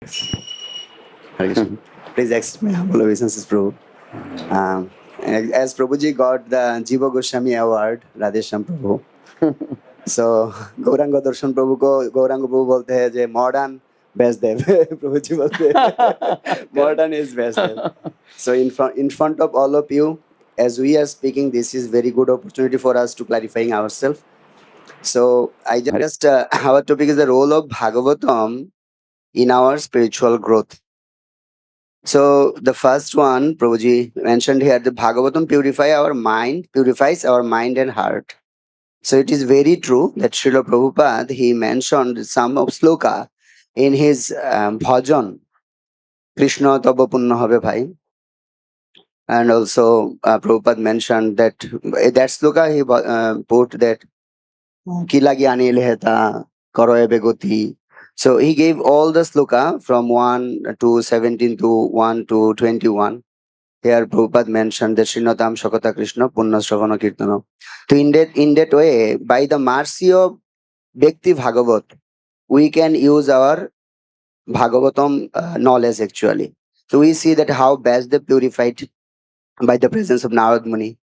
Hare Krishna. Please accept my humble obeisances, Prabhu. As Prabhuji got the Jiva Goswami Award, Radheshyam Prabhu. So Gauranga Darshan Prabhu को गौरांग प्रभु बोलते हैं जे modern best देव प्रभुजी बोलते हैं modern is best dev. So in front of all of you, as we are speaking, this is very good opportunity for us to clarifying ourselves. So I just our topic is the role of Bhagavatam in our spiritual growth. So the first one, Prabhuji mentioned here, the Bhagavatam purifies our mind and heart. So it is very true that Srila Prabhupada, he mentioned some of sloka in his bhajan, Krishna Taba Punna Habe Bhai. And also Prabhupada mentioned that sloka he put that Kilagi Ani Leheta, Karoye Begoti. So he gave all the sloka from 1 to 17 to 1 to 21. Here Prabhupada mentioned that Srinatam Shakata Krishna Punna Shravana Kirtana. So in that way, by the mercy of Bhakti Bhagavat, we can use our Bhagavatam knowledge actually. So we see that how best they purified by the presence of Narad Muni.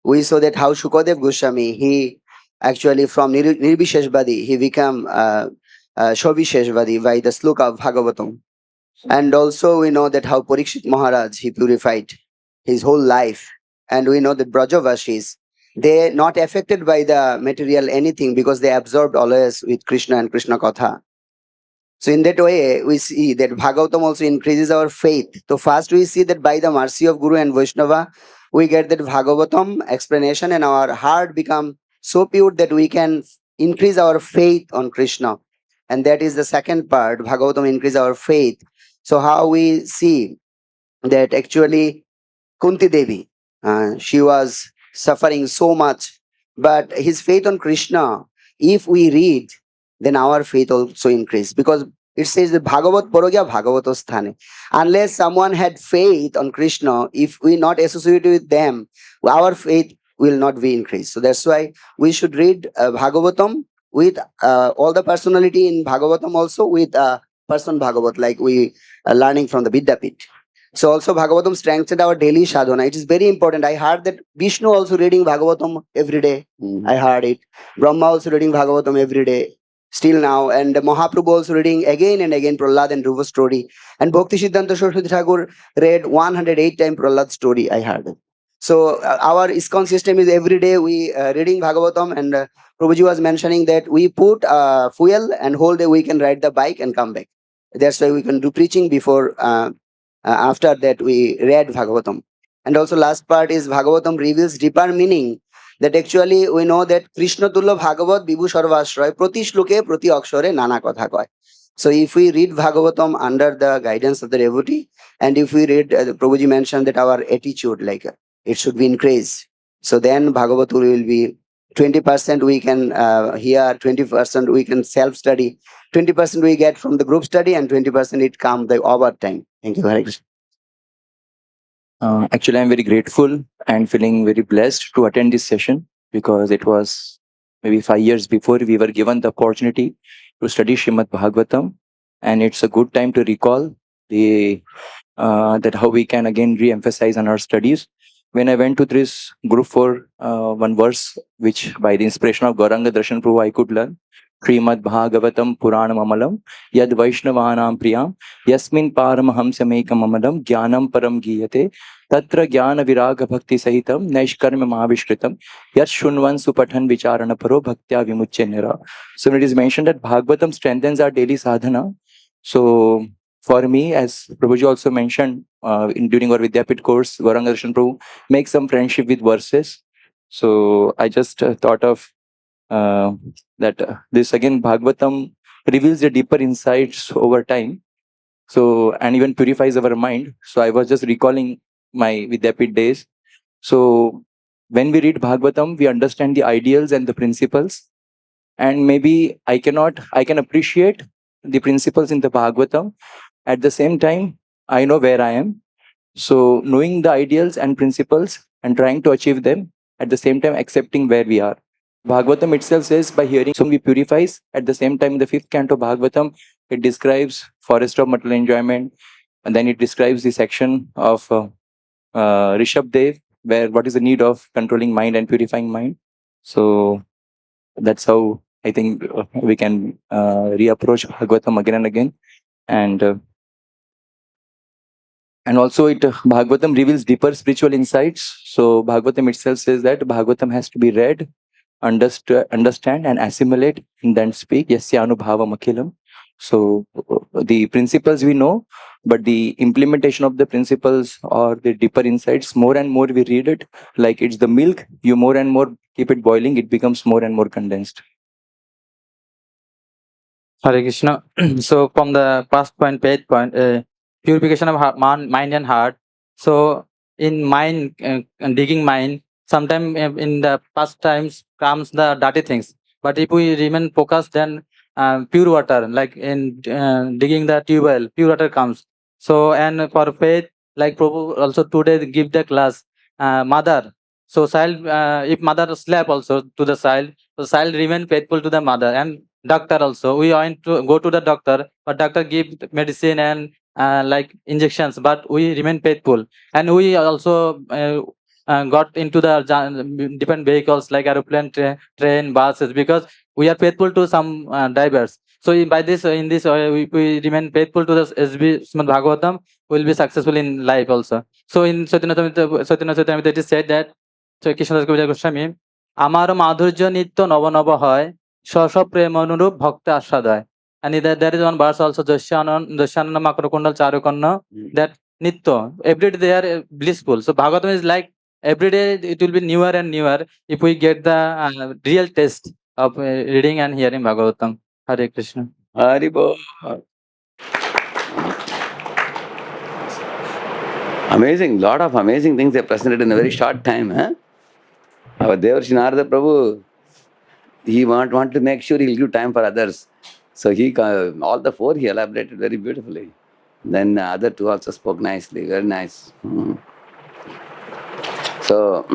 We saw that how Shukadev Goswami, he actually from Nirbisheshvadi, he became Shovisheshvadi by the sloka of Bhagavatam. And also we know that how Parikshit Maharaj, he purified his whole life. And we know that Brajavashis, they not affected by the material anything because they absorbed always with Krishna and Krishna Katha. So in that way, we see that Bhagavatam also increases our faith. So first we see that by the mercy of Guru and Vaishnava, we get that Bhagavatam explanation and our heart become so pure that we can increase our faith on Krishna. And that is the second part, Bhagavatam increase our faith. So how we see that actually Kunti Devi, she was suffering so much, but his faith on Krishna, if we read, then our faith also increase because it says that Bhagavat Parogya Bhagavatosthane. Unless someone had faith on Krishna, if we not associate with them, our faith will not be increased. So that's why we should read Bhagavatam with all the personality in Bhagavatam also with person Bhagavat, like we are learning from the Vidyapit. So also Bhagavatam strengthened our daily sadhana. It is very important. I heard that Vishnu also reading Bhagavatam every day. I heard it. Brahma also reading Bhagavatam every day. Still now. And Mahaprabhu also reading again and again Prahlad and Dhruva story. And Bhakti Siddhanta Saraswati Thakur read 108 times Prahlad story. I heard it. So our ISKCON system is every day we reading Bhagavatam and Prabhuji was mentioning that we put fuel and whole day we can ride the bike and come back. That's why we can do preaching before after that we read Bhagavatam. And also last part is Bhagavatam reveals deeper meaning that actually we know that Krishna Tullo Bhagavat Vibhu Sarvashray Prati Shloke Prati Akshare Nana Katha Koy. So if we read Bhagavatam under the guidance of the devotee and if we read Prabhuji mentioned that our attitude like it should be increased. So then Bhagavatam will be 20% we can hear, 20% we can self-study, 20% we get from the group study and 20% it comes the overtime. Thank you, Hare Krishna. Actually, I'm very grateful and feeling very blessed to attend this session because it was maybe 5 years before we were given the opportunity to study Srimad Bhagavatam, and it's a good time to recall the that how we can again re-emphasize on our studies. When I went to this group for one verse, which by the inspiration of Gauranga Darshan Prabhu I could learn, Srimad Bhagavatam Puranam Amalam Yad Vaishnavanam Priyam Yasmin Paramahamsamekam Amalam Jnanam Param Giyate Tatra Jnana Viraga Bhakti Sahitam Naishkarma Mahavishkritam Yat Shunvan Supathan Vicharana Paro Bhaktya Vimuchenera. So it is mentioned that Bhagavatam strengthens our daily sadhana. So for me, as Prabhuji also mentioned during our Vidyapit course, Gauranga Darshan Prabhu, make some friendship with verses. So I just thought of that this again Bhagavatam reveals the deeper insights over time. So and even purifies our mind. So I was just recalling my Vidyapit days. So when we read Bhagavatam, we understand the ideals and the principles. And maybe I can appreciate the principles in the Bhagavatam. At the same time, I know where I am. So knowing the ideals and principles and trying to achieve them, at the same time accepting where we are. Bhagavatam itself says by hearing song we purifies. At the same time, in the 5th canto Bhagavatam, it describes forest of material enjoyment. And then it describes the section of Rishabdev, where what is the need of controlling mind and purifying mind. So that's how I think we can reapproach Bhagavatam again and again. And also it Bhagavatam reveals deeper spiritual insights. So Bhagavatam itself says that Bhagavatam has to be read, understand and assimilate and then speak. Yasya anubhavam akhilam. So the principles we know, but the implementation of the principles or the deeper insights, more and more we read it, like it's the milk, you more and more keep it boiling, it becomes more and more condensed. Hare Krishna. So from the first point, page point, purification of mind and heart. So in mind, digging mind, sometimes in the past times comes the dirty things. But if we remain focused, then pure water, like in digging the tube well, pure water comes. So and for faith, like Prabhu also today give the class, mother. So child, if mother slept also to the child, so child remain faithful to the mother. And doctor also, we want to go to the doctor, but doctor give medicine and like injections, but we remain faithful. And we also got into the different vehicles like aeroplane, train, buses, because we are faithful to some drivers. So by this, in this we remain faithful to the SB Srimad Bhagavatam, we will be successful in life also. So in Chaitanya Charitamrita it is said that, so Krishna Das Kaviraj Goswami, আমার মাধুর্য নিত্য নব নব হয়, স্ব প্রেম অনুরূপ ভক্ত আস্বাদ হয়. And there is one verse also, Dashyanana Makarokundal Charukanna, that nitya, every day they are blissful. So Bhagavatam is like every day it will be newer and newer if we get the real taste of reading and hearing Bhagavatam. Hare Krishna. Haribo. Amazing, lot of amazing things they presented in a very short time. Huh? Our Devarshi Narada Prabhu, he want to make sure he'll give time for others. So he all the four he elaborated very beautifully. Then other two also spoke nicely, very nice. So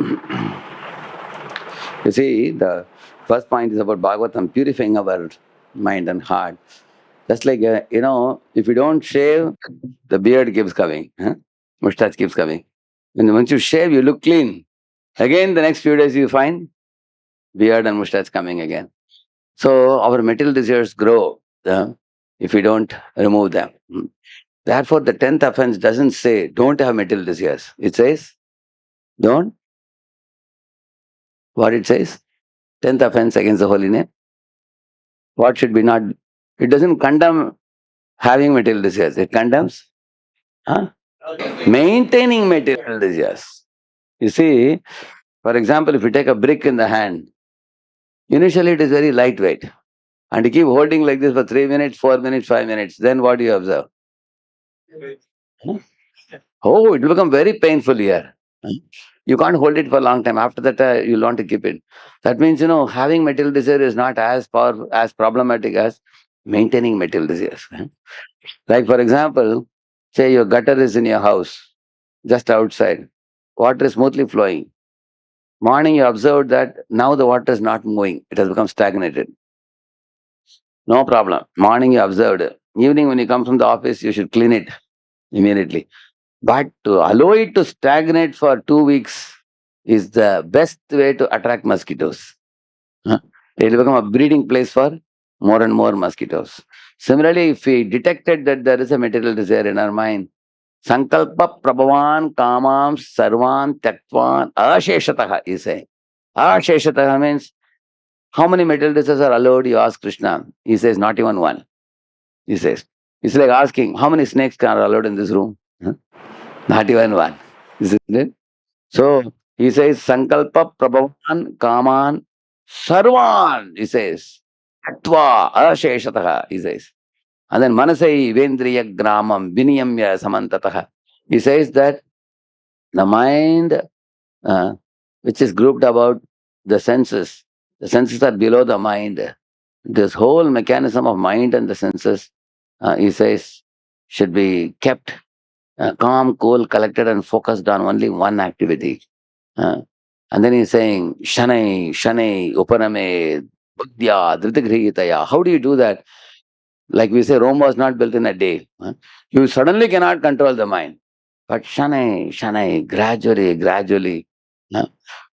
you see, the first point is about Bhagavatam purifying our mind and heart. Just like, if you don't shave, the beard keeps coming. Huh? Mustache keeps coming. And once you shave, you look clean. Again, the next few days you find beard and mustache coming again. So our material desires grow if we don't remove them. Therefore, the 10th offense doesn't say don't have material desires. It says don't. What it says? 10th offense against the holy name. What should be not? It doesn't condemn having material desires. It condemns maintaining material desires. You see, for example, if you take a brick in the hand, initially it is very lightweight. And you keep holding like this for 3 minutes, 4 minutes, 5 minutes. Then what do you observe? Oh, it will become very painful here. You can't hold it for a long time. After that, you'll want to keep it. That means, having material desire is not as problematic as maintaining material desires. Like, for example, say your gutter is in your house, just outside. Water is smoothly flowing. Morning, you observed that now the water is not moving. It has become stagnated. No problem. Morning, you observed. Evening, when you come from the office, you should clean it immediately. But to allow it to stagnate for 2 weeks is the best way to attract mosquitoes. It will become a breeding place for more and more mosquitoes. Similarly, if we detected that there is a material desire in our mind, Sankalpa Prabhavan Kamam Sarvan Tyaktvan Asheshataha is saying. Asheshataha means how many material desires are allowed, you ask Krishna. He says, not even one. He says. It's like asking, how many snakes are allowed in this room? Not even one. Isn't it? So he says, Sankalpa Prabhavan Kaman Sarvan, he says. Atva Asheshataha, he says. And then Manasai Vendriya Gramam Viniyamya Samantataha. He says that the mind, which is grouped about the senses are below the mind. This whole mechanism of mind and the senses, he says, should be kept calm, cool, collected, and focused on only one activity. And then he's saying, Shanai, Upaname, Buddhya, Dhritagrihitaya. How do you do that? Like we say, Rome was not built in a day. You suddenly cannot control the mind. But shanai, gradually.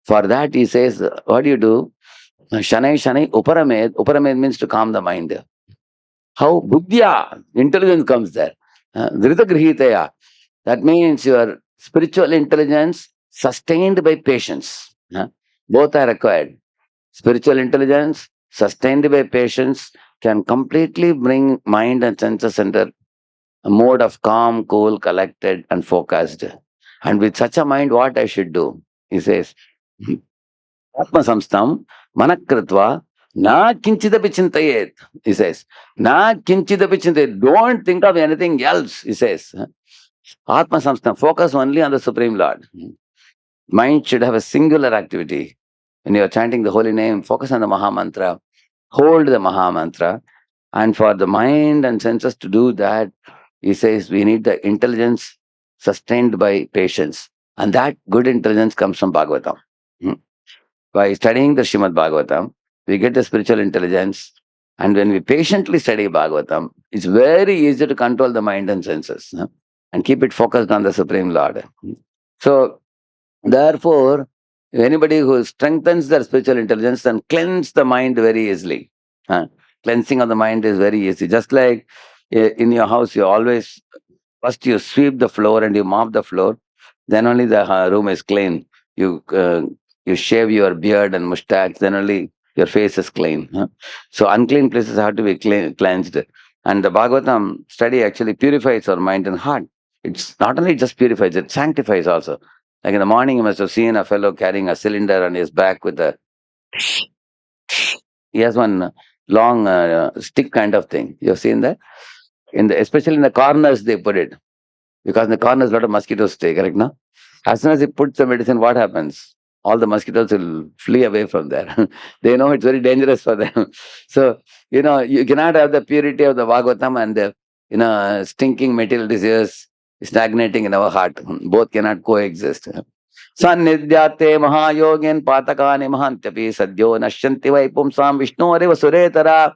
For that, he says, what do you do? Shanai, uparamed means to calm the mind. How? Buddhya, intelligence comes there. Dhrita that means your spiritual intelligence sustained by patience. Both are required. Spiritual intelligence sustained by patience can completely bring mind and senses under a mode of calm, cool, collected, and focused. And with such a mind, what I should do? He says, Atma samstam manakritva na kinchidapi chintayet. He says, na kinchidapi chintayet. Don't think of anything else, he says. Atma samstam, focus only on the Supreme Lord. Mind should have a singular activity. When you are chanting the holy name, focus on the Maha Mantra, hold the Maha Mantra. And for the mind and senses to do that, he says we need the intelligence sustained by patience. And that good intelligence comes from Bhagavatam. By studying the Srimad Bhagavatam, we get the spiritual intelligence. And when we patiently study Bhagavatam, it's very easy to control the mind and senses and keep it focused on the Supreme Lord. So, therefore, anybody who strengthens their spiritual intelligence and cleanse the mind very easily. Cleansing of the mind is very easy. Just like in your house, you always first you sweep the floor and you mop the floor, then only the room is clean. You shave your beard and mustache, then only your face is clean. So unclean places have to be cleansed. And the Bhagavatam study actually purifies our mind and heart. It's not only just purifies, it sanctifies also. Like in the morning, you must have seen a fellow carrying a cylinder on his back with a. He has one long stick kind of thing. You've seen that? Especially in the corners, they put it. Because in the corners, a lot of mosquitoes stay, correct? No? As soon as he puts the medicine, what happens? All the mosquitoes will flee away from there. They know it's very dangerous for them. So, you cannot have the purity of the Bhagavatam and the, stinking material desires stagnating in our heart. Both cannot coexist. Sannidhyate mahayogin patakani mahantyapi sadyo nashyanti vai pumsam vishnu suretara.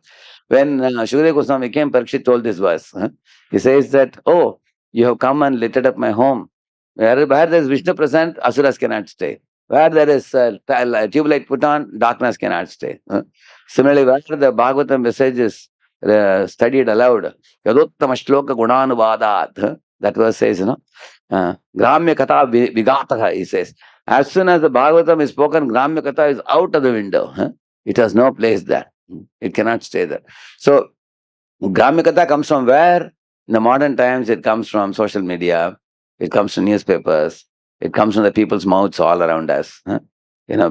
When Shurya Goswami came, Parikshit told this verse. He says that, oh, you have come and lit up my home. Where there is Vishnu present, asuras cannot stay. Where there is tube put on, darkness cannot stay. Similarly, where the Bhagavatam message is studied aloud, yadottama shloka gunanuvadhat. That verse says, Gramya Katha Vigataha, he says. As soon as the Bhagavatam is spoken, Gramya Katha is out of the window. It has no place there. It cannot stay there. So, Gramya Katha comes from where? In the modern times, it comes from social media. It comes from newspapers. It comes from the people's mouths all around us.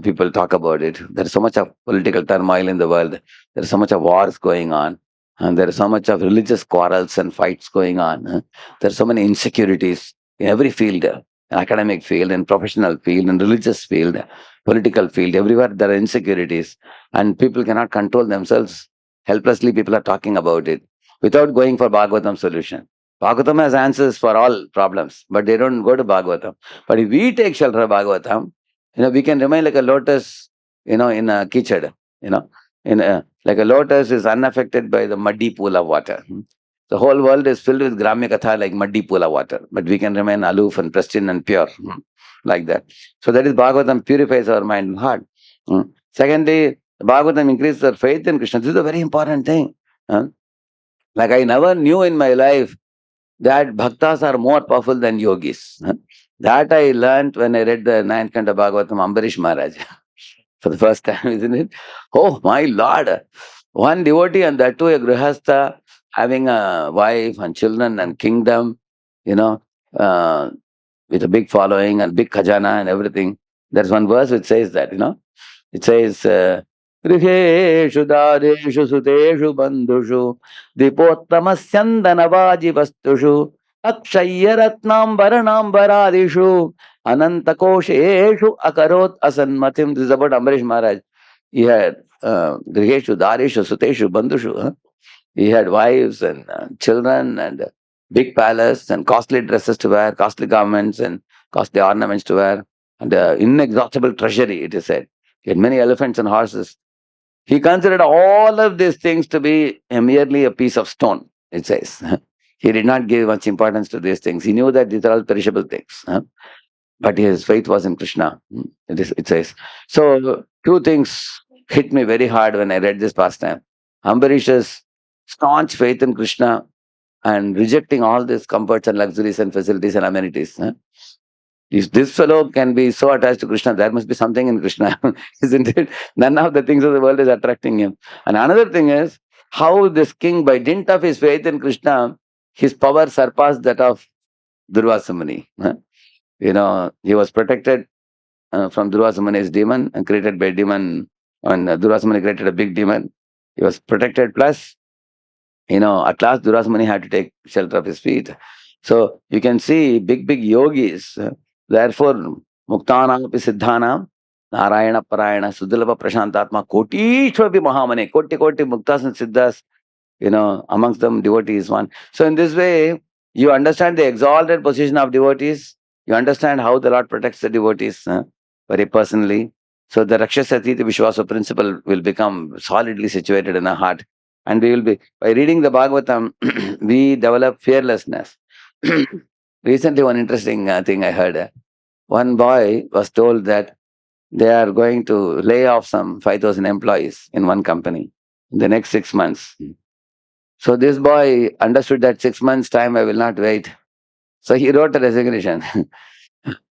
People talk about it. There is so much of political turmoil in the world. There is so much of wars going on. And there is so much of religious quarrels and fights going on. There are so many insecurities in every field, academic field, and professional field, and religious field, political field. Everywhere there are insecurities. And people cannot control themselves. Helplessly, people are talking about it without going for Bhagavatam solution. Bhagavatam has answers for all problems, but they don't go to Bhagavatam. But if we take shelter of Bhagavatam, we can remain like a lotus, in a kichad, like a lotus is unaffected by the muddy pool of water. The whole world is filled with Gramya Katha like muddy pool of water, but we can remain aloof and pristine and pure, like that. So that is Bhagavatam purifies our mind and heart. Secondly, Bhagavatam increases our faith in Krishna. This is a very important thing. Like I never knew in my life that bhaktas are more powerful than yogis. That I learned when I read the 9th Canto Bhagavatam, Ambarish Maharaj, for the first time, isn't it? Oh my Lord! One devotee and that too a grihastha, having a wife and children and kingdom, with a big following and big khajana and everything. There's one verse which says that, it says, Griheshu dareshu suteshu bandhushu dipottamasyandana vastushu akshayyaratnam varanam anantakosheshu akarot asanmatim. This is about Ambarish Maharaj. He had Griheshu dareshu suteshu bandhushu. He had wives and children and big palace and costly dresses to wear, costly garments and costly ornaments to wear, and inexhaustible treasury, it is said. He had many elephants and horses. He considered all of these things to be merely a piece of stone, it says. He did not give much importance to these things. He knew that these are all perishable things. But his faith was in Krishna. It says. So, two things hit me very hard when I read this pastime. Ambarish's staunch faith in Krishna and rejecting all these comforts and luxuries and facilities and amenities. If this fellow can be so attached to Krishna, there must be something in Krishna, isn't it? None of the things of the world is attracting him. And another thing is how this king, by dint of his faith in Krishna, his power surpassed that of Durvasa Muni. He was protected from Durvasa Muni's demon and created by demon. And Durvasa Muni created a big demon. He was protected. Plus, at last Durvasa Muni had to take shelter of his feet. So you can see big yogis. Therefore, Muktanam api Siddhanam, Narayana Parayana, Sudalabha Prashantatma, Kotishvapi Mahamane, Koti Muktas and Siddhas, amongst them devotee is one. So in this way, you understand the exalted position of devotees. You understand how the Lord protects the devotees very personally. So the Rakshasatita Vishwasa principle will become solidly situated in our heart. And we will be, by reading the Bhagavatam, we develop fearlessness. Recently, one interesting thing I heard. One boy was told that they are going to lay off some 5,000 employees in one company in the next 6 months. So this boy understood that 6 months' time I will not wait. So he wrote a resignation.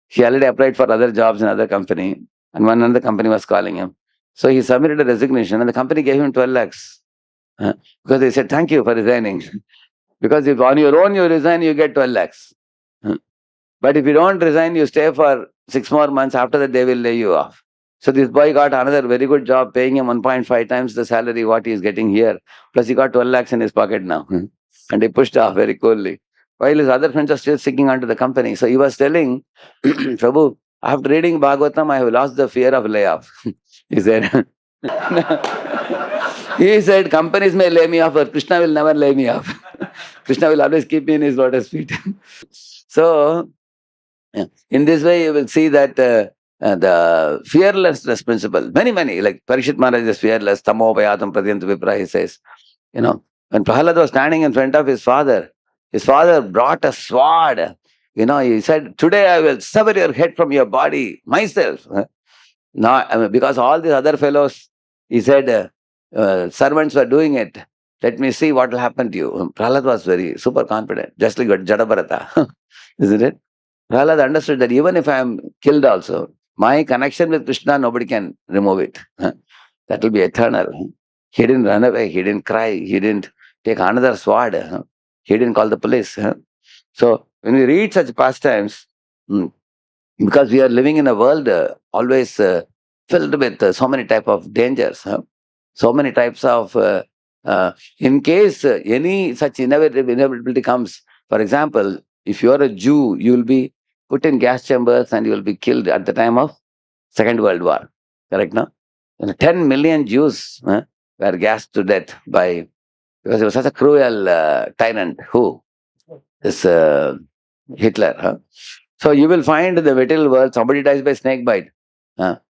He already applied for other jobs in other company, and one other company was calling him. So he submitted a resignation, and the company gave him 12 lakhs. Because they said, thank you for resigning. Because if on your own you resign, you get 12 lakhs. But if you don't resign, you stay for 6 more months. After that, they will lay you off. So this boy got another very good job, paying him 1.5 times the salary what he is getting here. Plus he got 12 lakhs in his pocket now. And he pushed off very coolly. While his other friends are still sticking on to the company. So he was telling, Prabhu, after reading Bhagavatam, I have lost the fear of layoff. He said, companies may lay me off, but Krishna will never lay me off. Krishna will always keep me in his lotus feet. So, in this way, you will see that the fearlessness principle, many, like Parikshit Maharaj is fearless, tamo payatam pradyantu vipra, he says. When Prahalad was standing in front of his father brought a sword. He said, today I will sever your head from your body myself. Now, because all these other fellows, he said, servants were doing it. Let me see what will happen to you. Prahalad was very super confident, just like Jadabharata. Isn't it? Prahalad understood that even if I am killed also, my connection with Krishna, nobody can remove it. That will be eternal. He didn't run away. He didn't cry. He didn't take another sword. He didn't call the police. So, when we read such pastimes, because we are living in a world always filled with so many type of dangers, so many types of, in case any such inevitability comes, for example, if you are a Jew, you will be put in gas chambers and you will be killed at the time of Second World War. Correct, no? 10 million Jews were gassed to death because he was such a cruel tyrant. Who? This Hitler. So you will find in the material world, somebody dies by snake bite,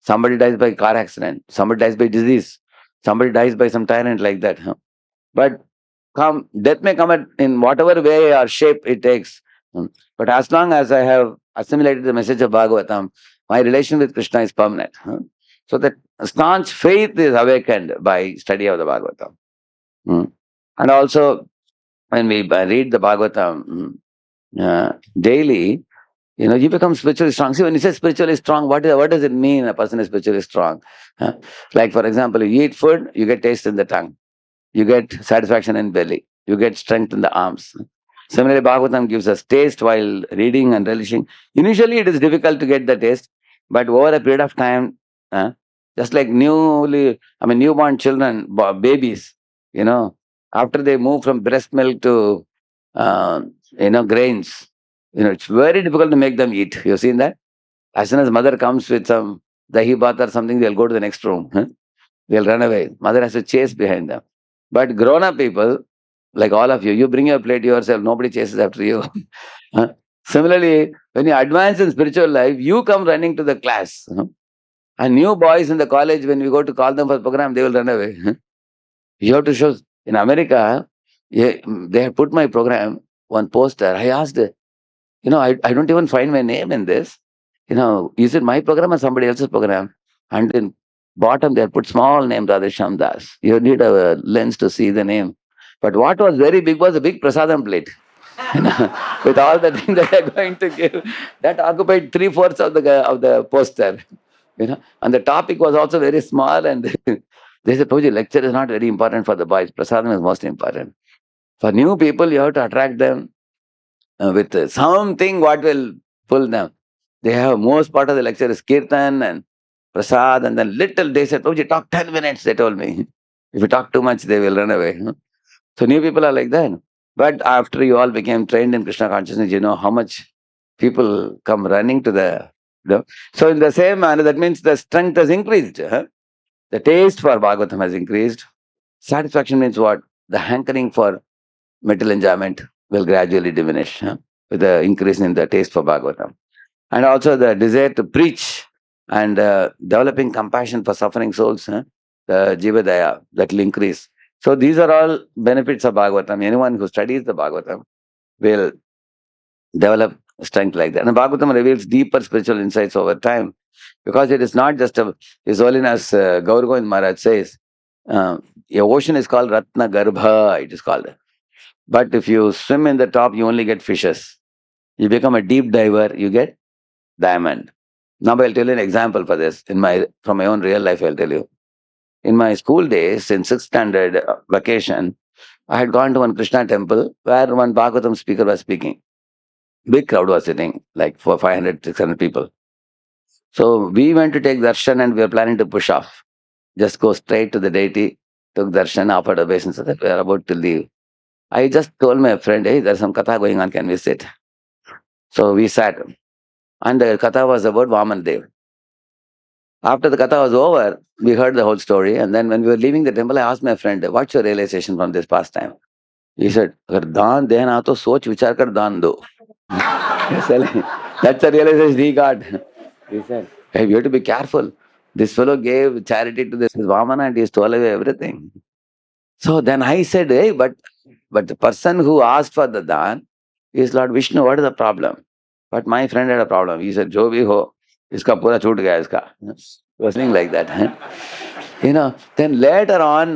somebody dies by car accident, somebody dies by disease, somebody dies by some tyrant like that. But death may come in whatever way or shape it takes. But as long as I have assimilated the message of Bhagavatam, my relation with Krishna is permanent. So that staunch faith is awakened by study of the Bhagavatam. And also, when we read the Bhagavatam daily, you become spiritually strong. See, when you say spiritually strong, what does it mean a person is spiritually strong? Like, for example, you eat food, you get taste in the tongue. You get satisfaction in belly. You get strength in the arms. Similarly, Bhagavatam gives us taste while reading and relishing. Initially, it is difficult to get the taste, but over a period of time, just like newborn children, babies, after they move from breast milk to, grains, it's very difficult to make them eat. You've seen that? As soon as mother comes with some dahi bath or something, they'll go to the next room. They'll run away. Mother has to chase behind them. But grown-up people, like all of you, you bring your plate yourself. Nobody chases after you. Similarly, when you advance in spiritual life, you come running to the class. And new boys in the college, when we go to call them for program, they will run away. You have to show. In America, yeah, they had put my program, one poster. I asked, I don't even find my name in this. Is it my program or somebody else's program? And in bottom, they had put small name, Radheshyamdas. You need a lens to see the name. But what was very big was a big prasadam plate. With all the things that they're going to give. That occupied 3/4 of the poster. And the topic was also very small, and they said, Prabhuji, lecture is not very important for the boys. Prasadam is most important. For new people, you have to attract them with something what will pull them. They have most part of the lecture is kirtan and prasad, and then little they said, Prabhuji, talk 10 minutes, they told me. If you talk too much, they will run away. So new people are like that. But after you all became trained in Krishna consciousness, you know how much people come running to the. So in the same manner, that means the strength has increased. The taste for Bhagavatam has increased. Satisfaction means what? The hankering for material enjoyment will gradually diminish with the increase in the taste for Bhagavatam. And also the desire to preach and developing compassion for suffering souls, the Jiva Daya, that will increase. So these are all benefits of Bhagavatam. Anyone who studies the Bhagavatam will develop strength like that. And Bhagavatam reveals deeper spiritual insights over time, because it is not just His Holiness Gaur Govind Maharaj says, a ocean is called Ratna Garbha, it is called. But if you swim in the top, you only get fishes. You become a deep diver, you get diamond. Now I'll tell you an example for this. From my own real life, I'll tell you. In my school days, in 6th standard vacation, I had gone to one Krishna temple where one Bhagavatam speaker was speaking. Big crowd was sitting, like 500, 600 people. So we went to take darshan and we were planning to push off. Just go straight to the deity, took darshan, offered obeisance, so that we are about to leave. I just told my friend, hey, there's some katha going on, can we sit? So we sat. And the katha was about Vaman Dev. After the katha was over, we heard the whole story. And then when we were leaving the temple, I asked my friend, what's your realization from this pastime? He said, अगर दान देना तो सोच विचार कर दान दो. That's the realization he got. He said, hey, you have to be careful. This fellow gave charity to this Vamana and he stole away everything. So then I said, hey, but the person who asked for the dhan is Lord Vishnu. What is the problem? But my friend had a problem. He said, Jo bhi ho, iska pura chut gaya iska. Was saying like that. Then later on,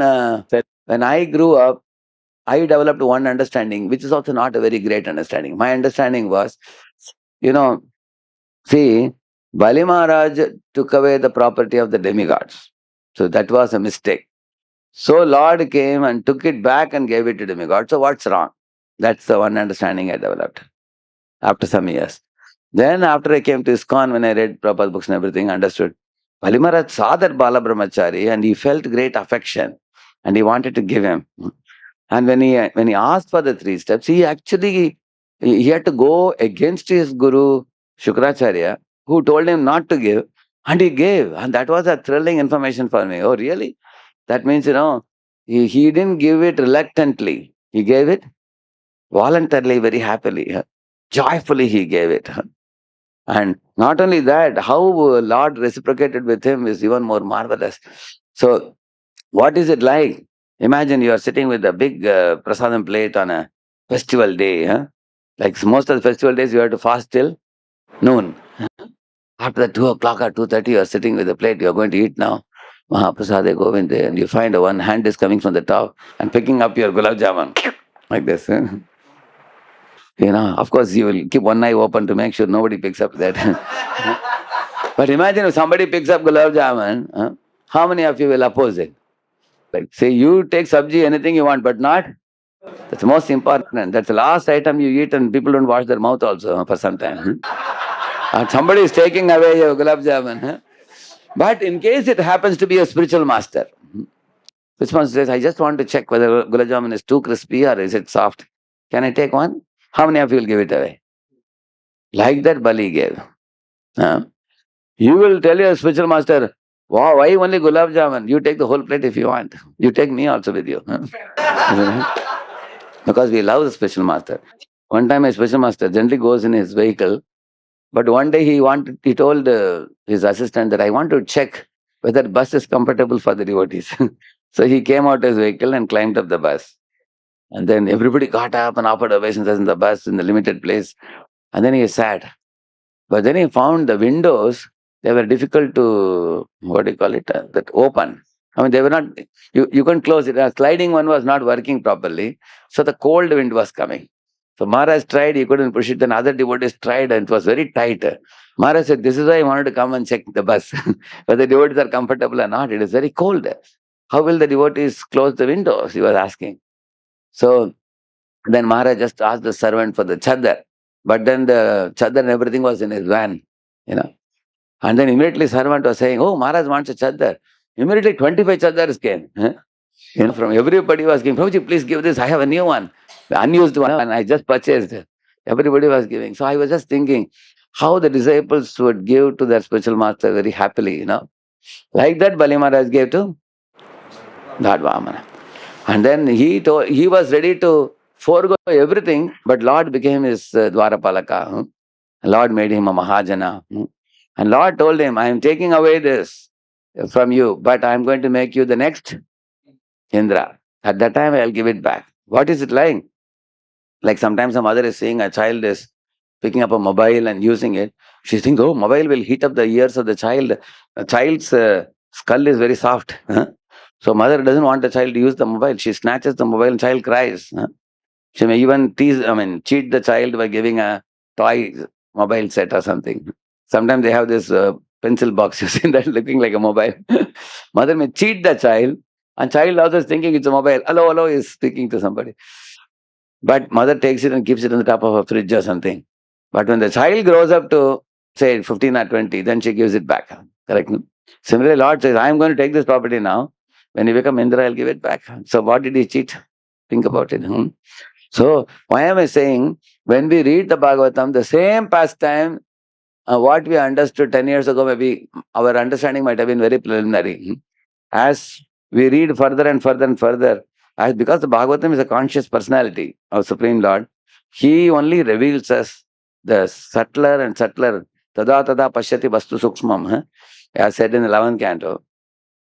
when I grew up, I developed one understanding, which is also not a very great understanding. My understanding was, see, Bali Maharaj took away the property of the demigods. So that was a mistake. So Lord came and took it back and gave it to demigod. So what's wrong? That's the one understanding I developed after some years. Then after I came to ISKCON, when I read Prabhupada's books and everything, understood. Bali Maharaj saw that Bala Brahmachari and he felt great affection and he wanted to give him. And when he asked for the 3 steps, he had to go against his guru Shukracharya, who told him not to give, and he gave. And that was a thrilling information for me. Oh, really? That means, he didn't give it reluctantly. He gave it voluntarily, very happily. Joyfully he gave it. And not only that, how Lord reciprocated with him is even more marvelous. So, what is it like? Imagine you are sitting with a big prasadam plate on a festival day. Like most of the festival days, you have to fast till noon. After the 2 o'clock or 2:30, you are sitting with a plate, you are going to eat now. Mahaprasade Govinde, and you find one hand is coming from the top and picking up your gulab jamun like this. Of course, you will keep one eye open to make sure nobody picks up that. But imagine if somebody picks up gulab jamun, how many of you will oppose it? Like, say, you take sabji, anything you want, but not. That's the most important. That's the last item you eat, and people don't wash their mouth also for some time. And somebody is taking away your gulab jamun. But in case it happens to be a spiritual master, which one says, I just want to check whether gulab jamun is too crispy or is it soft. Can I take one? How many of you will give it away? Like that Bali gave. You will tell your spiritual master, wow, why only gulab jamun? You take the whole plate if you want. You take me also with you. Because we love the spiritual master. One time my spiritual master generally goes in his vehicle But one day he told his assistant that I want to check whether bus is comfortable for the devotees. So he came out his vehicle and climbed up the bus. And then everybody got up and offered obeisances in the bus in the limited place. And then he sat. But then he found the windows, they were difficult to, what do you call it, that open. I mean, they were not, you couldn't close it. A sliding one was not working properly. So the cold wind was coming. So Maharaj tried, he couldn't push it. Then other devotees tried and it was very tight. Maharaj said, this is why I wanted to come and check the bus. Whether the devotees are comfortable or not. It is very cold. How will the devotees close the windows? He was asking. So then Maharaj just asked the servant for the chadar. But then the chadar and everything was in his van, you know. And then immediately servant was saying, oh, Maharaj wants a chadar. Immediately 25 chadars came. You know, from everybody was giving, Prabhuji, please give this. I have a new one, the unused one, and I just purchased it. Everybody was giving. So I was just thinking how the disciples would give to their spiritual master very happily, you know. Like that Bali Maharaj gave to Lord Vamana. And then he was ready to forego everything, but Lord became his Dwarapalaka. Lord made him a Mahajana. And Lord told him, I am taking away this from you, but I am going to make you the next Indra. At that time, I will give it back. What is it like? Like sometimes a mother is seeing a child is picking up a mobile and using it. She thinks, oh, mobile will heat up the ears of the child. A child's skull is very soft. So mother doesn't want the child to use the mobile. She snatches the mobile and child cries. She may even cheat the child by giving a toy mobile set or something. Sometimes they have this pencil box, you see that looking like a mobile. Mother may cheat the child, and child also is thinking it's a mobile. Hello, hello, is speaking to somebody. But mother takes it and keeps it on the top of a fridge or something. But when the child grows up to, say, 15 or 20, then she gives it back. Correct? Similarly, Lord says, I am going to take this property now. When you become Indra, I'll give it back. So what did he cheat? Think about it. So why am I saying, when we read the Bhagavatam, the same pastime, what we understood 10 years ago, maybe our understanding might have been very preliminary. As we read further and further and further, because the Bhagavatam is a conscious personality of Supreme Lord, He only reveals us the subtler and subtler, tada tada pashyati vastu sukshmam, as said in the 11th canto.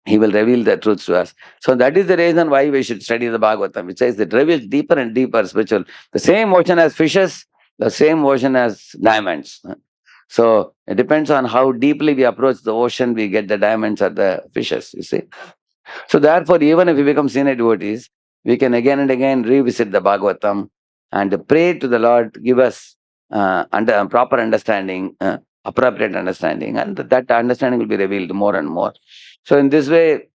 He will reveal the truths to us. So that is the reason why we should study the Bhagavatam, which says it reveals deeper and deeper spiritual. The same ocean as fishes, the same ocean as diamonds. So it depends on how deeply we approach the ocean, we get the diamonds or the fishes, you see. So therefore, even if we become senior devotees, we can again and again revisit the Bhagavatam and pray to the Lord, give us proper understanding, appropriate understanding, and that understanding will be revealed more and more. So in this way,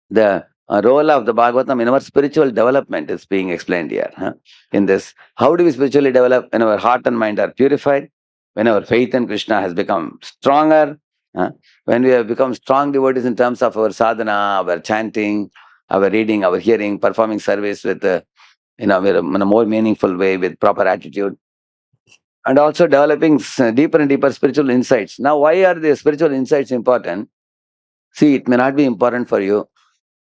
the role of the Bhagavatam in our spiritual development is being explained here. In this, how do we spiritually develop? When our heart and mind are purified, when our faith in Krishna has become stronger, when we have become strong devotees in terms of our sadhana, our chanting, our reading, our hearing, performing service with in a more meaningful way, with proper attitude, and also developing deeper and deeper spiritual insights. Now, why are the spiritual insights important? See, it may not be important for you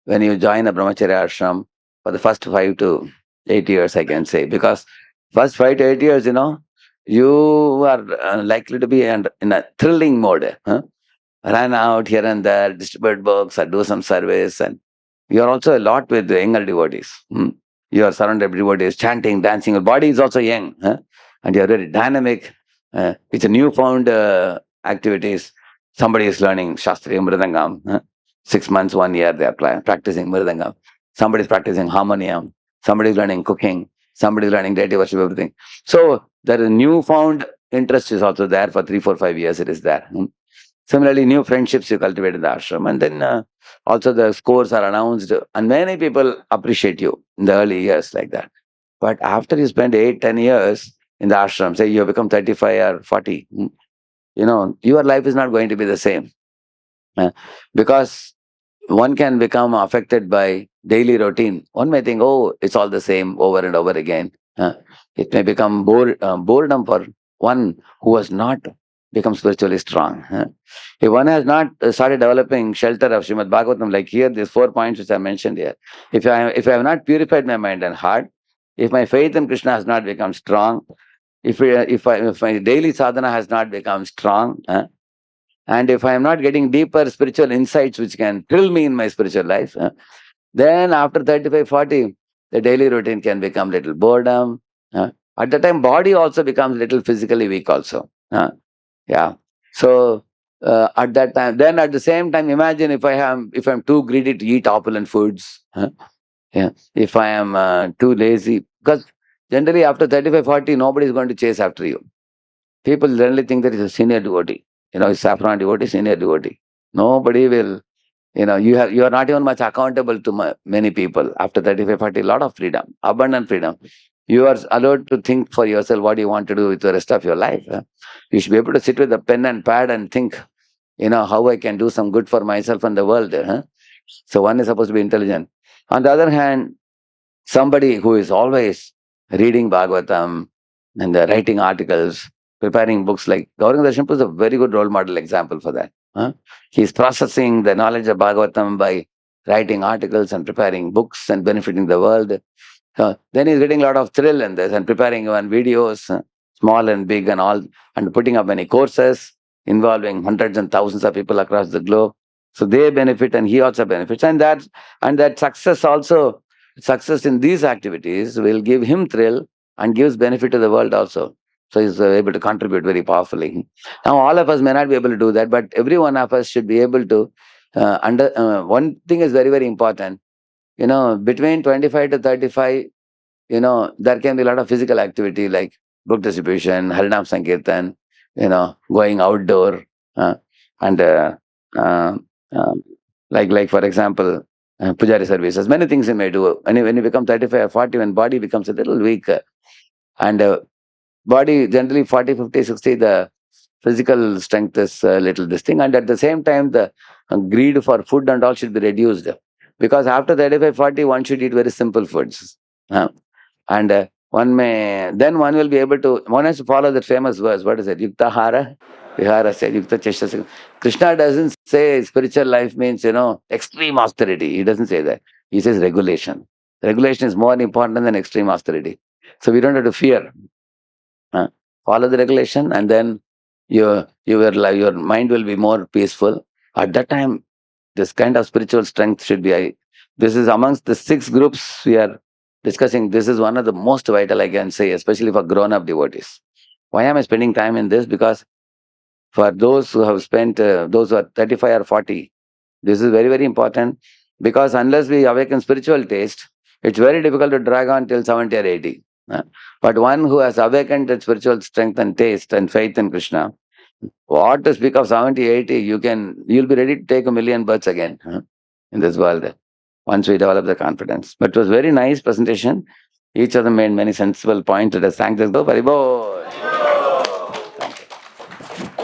when you join a brahmacharya ashram for the first 5 to 8 years, I can say, because first 5 to 8 years, you are likely to be in a thrilling mode. Run out here and there, distribute books, or do some service, and you are also a lot with the younger devotees. You are surrounded by devotees, chanting, dancing. Your body is also young, and you are very dynamic. It's a newfound activities. Somebody is learning Shastriya Mridangam. 6 months, 1 year, they are practicing Mridangam. Somebody is practicing harmonium. Somebody is learning cooking. Somebody is learning deity worship, everything. So there is newfound interest is also there for 3, 4, 5 years. It is there. Similarly, new friendships you cultivate in the ashram, and then also the scores are announced, and many people appreciate you in the early years like that. But after you spend 8, 10 years in the ashram, say you have become 35 or 40, your life is not going to be the same. Because one can become affected by daily routine. One may think, oh, it's all the same over and over again. It may become boredom for one who has not become spiritually strong. If one has not started developing shelter of Srimad Bhagavatam, like here, these 4 points which I mentioned here, if I have not purified my mind and heart, if my faith in Krishna has not become strong, if my daily sadhana has not become strong, and if I am not getting deeper spiritual insights which can thrill me in my spiritual life, then after 35, 40, the daily routine can become little boredom. At the time, body also becomes little physically weak also. Yeah. So at that time, then at the same time, imagine if I'm too greedy to eat opulent foods. Yeah. If I am too lazy, because generally after 35, 40, nobody is going to chase after you. People generally think that it's a senior devotee. It's saffron devotee, senior devotee. Nobody will, you are not even much accountable to many people. After 35, 40, a lot of freedom, abundant freedom. You are allowed to think for yourself what you want to do with the rest of your life. You should be able to sit with a pen and pad and think, how I can do some good for myself and the world. So one is supposed to be intelligent. On the other hand, somebody who is always reading Bhagavatam and writing articles, preparing books, like Gauranga Darshan is a very good role model example for that. He's processing the knowledge of Bhagavatam by writing articles and preparing books and benefiting the world. Then he's getting a lot of thrill in this and preparing even videos, small and big and all, and putting up many courses involving hundreds and thousands of people across the globe. So they benefit and he also benefits. And that success in these activities will give him thrill and gives benefit to the world also. So he's able to contribute very powerfully. Now all of us may not be able to do that, but every one of us should be able to one thing is very, very important. Between 25 to 35, there can be a lot of physical activity like book distribution, Harinam Sankirtan, going outdoor, and like for example, Pujari services, many things you may do. When you become 35 or 40, when body becomes a little weak, and body generally 40, 50, 60, the physical strength is a little this thing. And at the same time, the greed for food and all should be reduced. Because after 35, 40, one should eat very simple foods. And one will be able to, one has to follow that famous verse. What is it? Yukta hara, vihara said, Yukta cheshta. Krishna doesn't say spiritual life means, extreme austerity. He doesn't say that. He says regulation. Regulation is more important than extreme austerity. So we don't have to fear. Follow the regulation, and then your mind will be more peaceful. At that time, this kind of spiritual strength should be high. This is amongst the 6 groups we are discussing. This is one of the most vital, I can say, especially for grown-up devotees. Why am I spending time in this? Because for those who have spent, those who are 35 or 40, this is very, very important. Because unless we awaken spiritual taste, it's very difficult to drag on till 70 or 80. But one who has awakened that spiritual strength and taste and faith in Krishna, what to speak of 70, 80, you'll be ready to take a million births again in this world, once we develop the confidence. But it was very nice presentation. Each of them made many sensible points. Let us thank this. Go, Paribol.